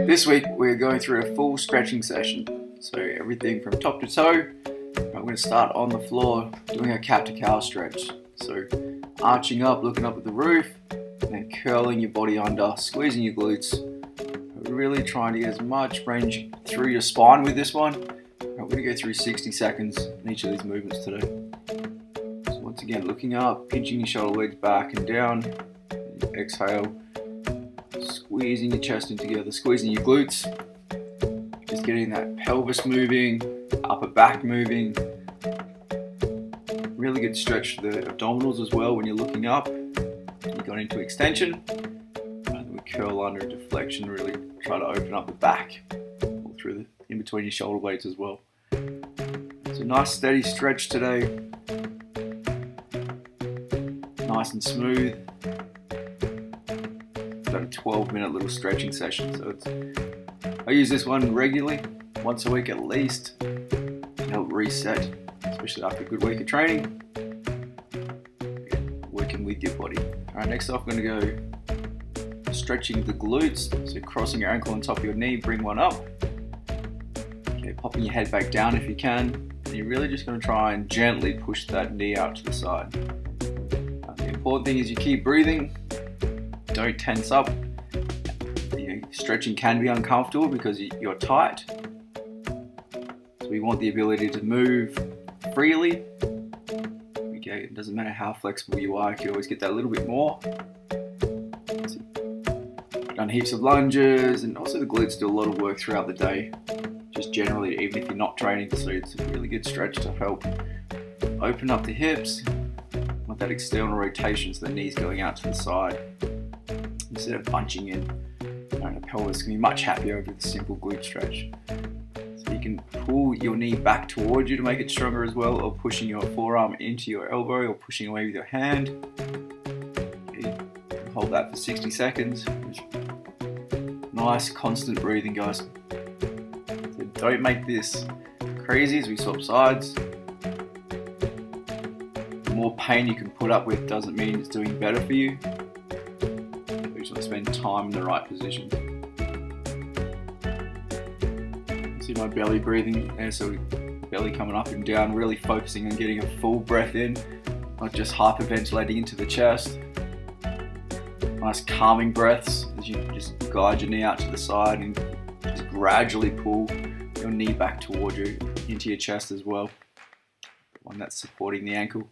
This week we're going through a full stretching session, so everything from top to toe. I'm going to start on the floor doing a cat to cow stretch. So arching up, looking up at the roof, and then curling your body under, squeezing your glutes. Really trying to get as much range through your spine with this one. I'm going to go through 60 seconds in each of these movements today. So once again, looking up, pinching your shoulder blades back and down. Exhale. Squeezing your chest in together, squeezing your glutes, just getting that pelvis moving, upper back moving. Really good stretch for the abdominals as well when you're looking up. You got into extension, and we curl under deflection, really try to open up the back, all through the in between your shoulder blades as well. It's a nice steady stretch today, nice and smooth. About a 12-minute little stretching session, so I use this one regularly, once a week at least, to help reset, especially after a good week of training, working with your body. Alright, next off I'm going to go stretching the glutes, so crossing your ankle on top of your knee, bring one up, okay, popping your head back down if you can, and you're really just going to try and gently push that knee out to the side. The important thing is you keep breathing. Don't tense up. Stretching can be uncomfortable because you're tight. So we want the ability to move freely. Okay, it doesn't matter how flexible you are, you can always get that a little bit more. I've done heaps of lunges, and also the glutes do a lot of work throughout the day. Just generally, even if you're not training, so it's a really good stretch to help open up the hips. Want that external rotation so the knees going out to the side, instead of bunching in. The pelvis can be much happier with a simple glute stretch. So you can pull your knee back towards you to make it stronger as well, or pushing your forearm into your elbow, or pushing away with your hand. Okay. Hold that for 60 seconds. Nice constant breathing, guys. So don't make this crazy as we swap sides. The more pain you can put up with doesn't mean it's doing better for you. We just want to spend time in the right position. See my belly breathing there, so belly coming up and down, really focusing on getting a full breath in, not just hyperventilating into the chest. Nice calming breaths as you just guide your knee out to the side and just gradually pull your knee back toward you into your chest as well. One that's supporting the ankle.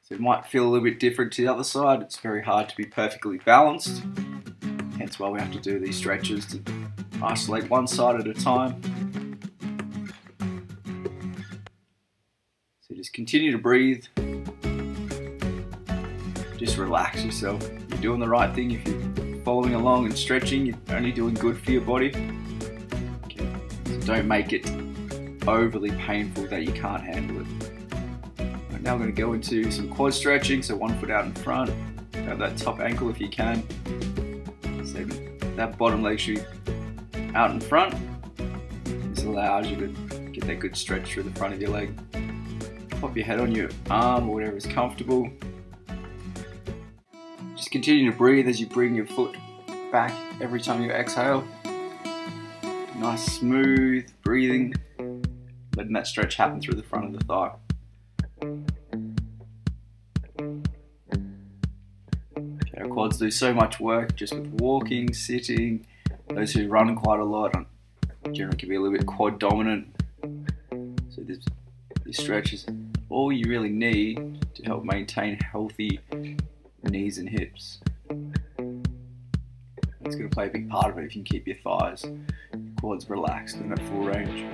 So it might feel a little bit different to the other side. It's very hard to be perfectly balanced. Hence why we have to do these stretches to isolate one side at a time. So just continue to breathe. Just relax yourself. You're doing the right thing. If you're following along and stretching, you're only doing good for your body. Okay. So don't make it overly painful that you can't handle it. Now I'm going to go into some quad stretching, so one foot out in front, grab that top ankle if you can. So that bottom leg should be out in front. This allows you to get that good stretch through the front of your leg. Pop your head on your arm or whatever is comfortable. Just continue to breathe as you bring your foot back every time you exhale. Nice smooth breathing, letting that stretch happen through the front of the thigh. Okay, our quads do so much work just with walking, sitting. Those who run quite a lot generally can be a little bit quad dominant. So this stretch is all you really need to help maintain healthy knees and hips. It's going to play a big part of it if you can keep your thighs, quads relaxed and at full range.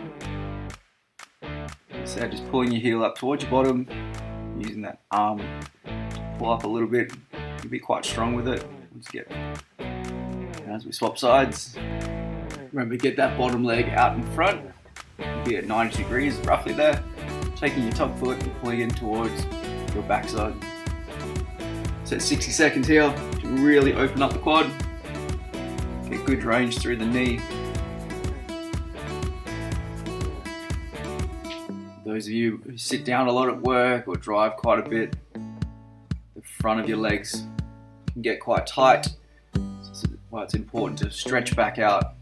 So just pulling your heel up towards your bottom, using that arm to pull up a little bit. You'll be quite strong with it. Let's get, as we swap sides, remember to get that bottom leg out in front. Be at 90 degrees, roughly there. Taking your top foot and pulling in towards your backside. So 60 seconds here to really open up the quad. Get good range through the knee. Those of you who sit down a lot at work or drive quite a bit, the front of your legs can get quite tight. So why it's important to stretch back out.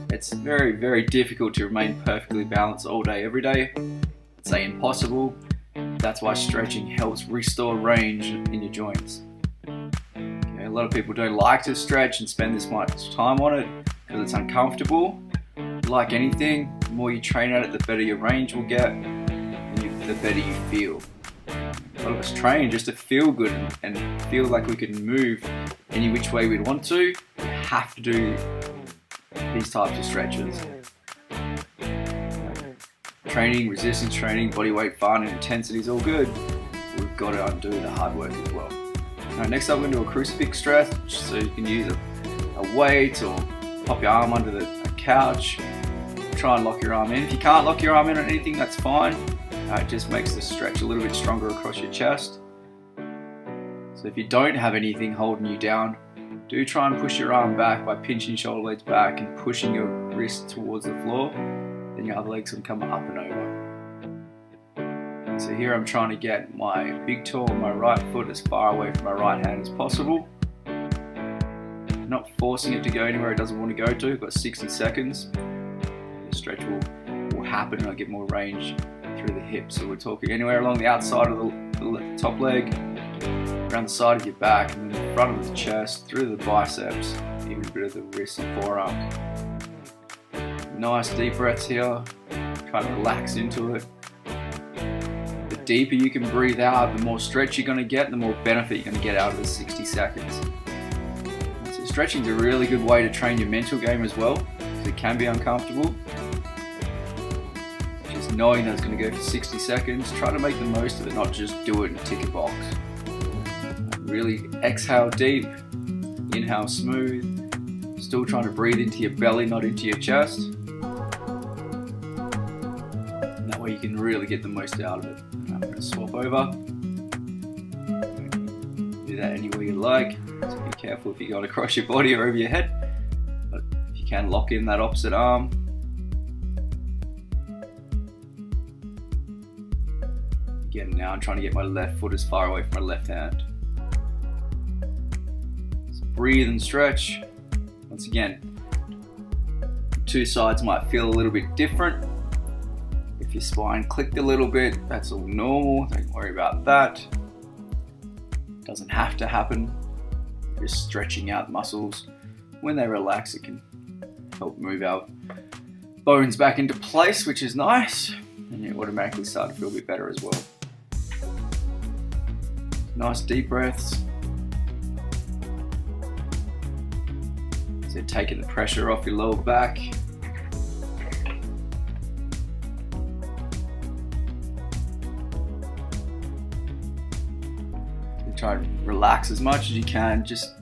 It's very, very difficult to remain perfectly balanced all day, every day. I'd say impossible. That's why stretching helps restore range in your joints. Okay, a lot of people don't like to stretch and spend this much time on it because it's uncomfortable. Like anything, the more you train at it, the better your range will get, and the better you feel. A lot of us train just to feel good and feel like we can move any which way we'd want to. You have to do these types of stretches. Training, resistance training, body weight fun and intensity is all good. We've got to undo the hard work as well. Alright, next up we're going to do a crucifix stretch, so you can use a weight or pop your arm under a couch, try and lock your arm in. If you can't lock your arm in on anything, that's fine. It just makes the stretch a little bit stronger across your chest. So if you don't have anything holding you down, do try and push your arm back by pinching your shoulder blades back and pushing your wrist towards the floor. Then your other leg's going to come up and over. So here I'm trying to get my big toe on my right foot as far away from my right hand as possible. I'm not forcing it to go anywhere it doesn't want to go to. I've got 60 seconds. The stretch will happen and I'll get more range through the hips. So we're talking anywhere along the outside of the top leg, around the side of your back, and then the front of the chest, through the biceps, even a bit of the wrist and forearm. Nice deep breaths here. Try to relax into it. The deeper you can breathe out, the more stretch you're going to get, and the more benefit you're going to get out of the 60 seconds. So stretching is a really good way to train your mental game as well, because it can be uncomfortable. Just knowing that it's going to go for 60 seconds, try to make the most of it, not just do it and tick a box. Really exhale deep, inhale smooth, still trying to breathe into your belly, not into your chest. And that way you can really get the most out of it. I'm going to swap over. Do that anywhere you like. So be careful if you're going across your body or over your head. But if you can, lock in that opposite arm. Again, now I'm trying to get my left foot as far away from my left hand. Breathe and stretch. Once again, two sides might feel a little bit different. If your spine clicked a little bit, that's all normal. Don't worry about that. Doesn't have to happen. Just stretching out muscles. When they relax, it can help move our bones back into place, which is nice. And you automatically start to feel a bit better as well. Nice deep breaths. So taking the pressure off your lower back. So try to relax as much as you can. Just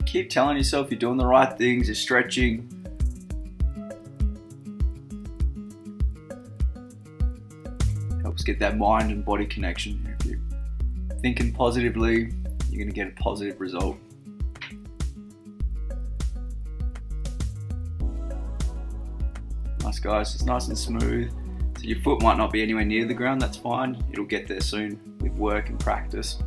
keep telling yourself you're doing the right things, you're stretching. Helps get that mind and body connection. If you're thinking positively, you're going to get a positive result. Nice guys, it's nice and smooth. So your foot might not be anywhere near the ground, that's fine. It'll get there soon with work and practice.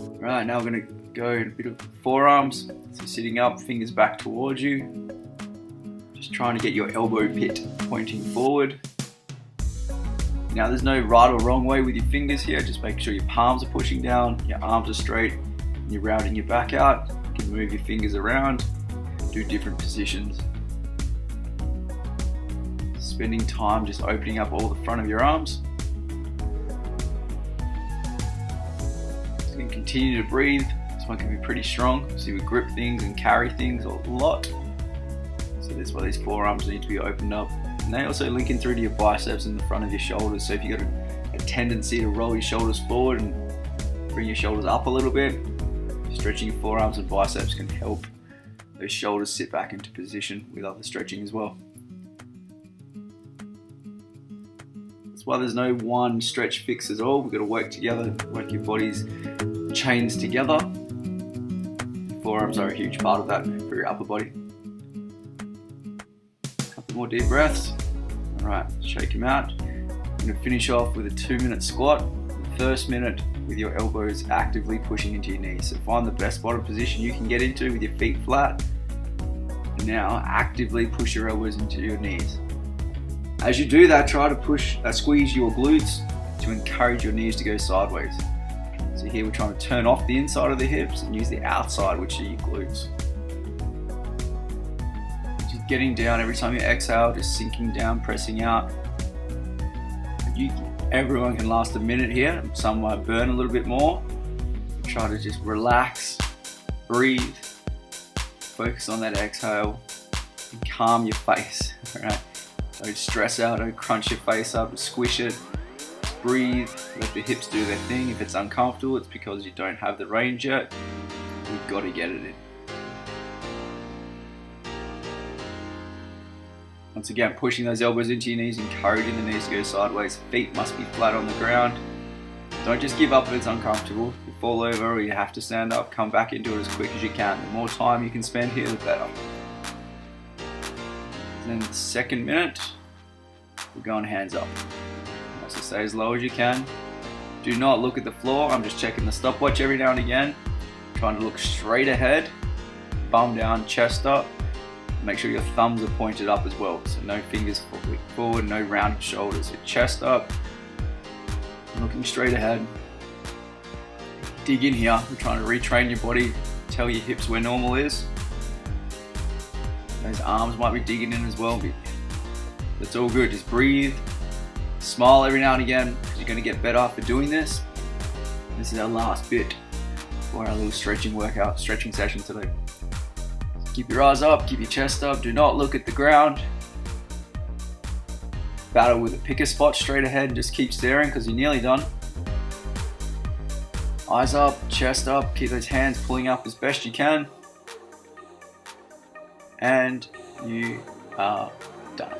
Right, now we're going to go in a bit of forearms. So sitting up, fingers back towards you. Just trying to get your elbow pit pointing forward. Now there's no right or wrong way with your fingers here. Just make sure your palms are pushing down, your arms are straight, and you're rounding your back out. You can move your fingers around, do different positions. Spending time just opening up all the front of your arms. So you can continue to breathe. This one can be pretty strong. So we grip things and carry things a lot. So that's why these forearms need to be opened up. And they also link in through to your biceps and the front of your shoulders. So if you've got a tendency to roll your shoulders forward and bring your shoulders up a little bit, stretching your forearms and biceps can help those shoulders sit back into position with other stretching as well. That's why there's no one stretch fix at all. We've got to work together, work your body's chains together. Forearms are a huge part of that for your upper body. Couple more deep breaths. All right, shake them out. I'm going to finish off with a 2-minute squat. The first minute, with your elbows actively pushing into your knees. So find the best bottom position you can get into with your feet flat. And now actively push your elbows into your knees. As you do that, try to squeeze your glutes to encourage your knees to go sideways. So here we're trying to turn off the inside of the hips and use the outside, which are your glutes. Just getting down every time you exhale, just sinking down, pressing out. Everyone can last a minute here. Some might burn a little bit more. Try to just relax, breathe, focus on that exhale, and calm your face. All right? Don't stress out, don't crunch your face up, squish it. Just breathe, let the hips do their thing. If it's uncomfortable, it's because you don't have the range yet. You've got to get it in. Once again, pushing those elbows into your knees, encouraging the knees to go sideways. Feet must be flat on the ground. Don't just give up if it's uncomfortable. If you fall over or you have to stand up, come back into it as quick as you can. The more time you can spend here, the better. And then the second minute, we're going hands up. So stay as low as you can. Do not look at the floor. I'm just checking the stopwatch every now and again. Trying to look straight ahead. Bum down, chest up. Make sure your thumbs are pointed up as well. So no fingers forward, no rounded shoulders. So chest up, looking straight ahead. Dig in here. We're trying to retrain your body. Tell your hips where normal is. Those arms might be digging in as well. That's all good. Just breathe. Smile every now and again, because you're going to get better for doing this. This is our last bit for our little stretching session today. Keep your eyes up, keep your chest up, do not look at the ground. Battle with pick a spot straight ahead and just keep staring because you're nearly done. Eyes up, chest up, keep those hands pulling up as best you can. And you are done.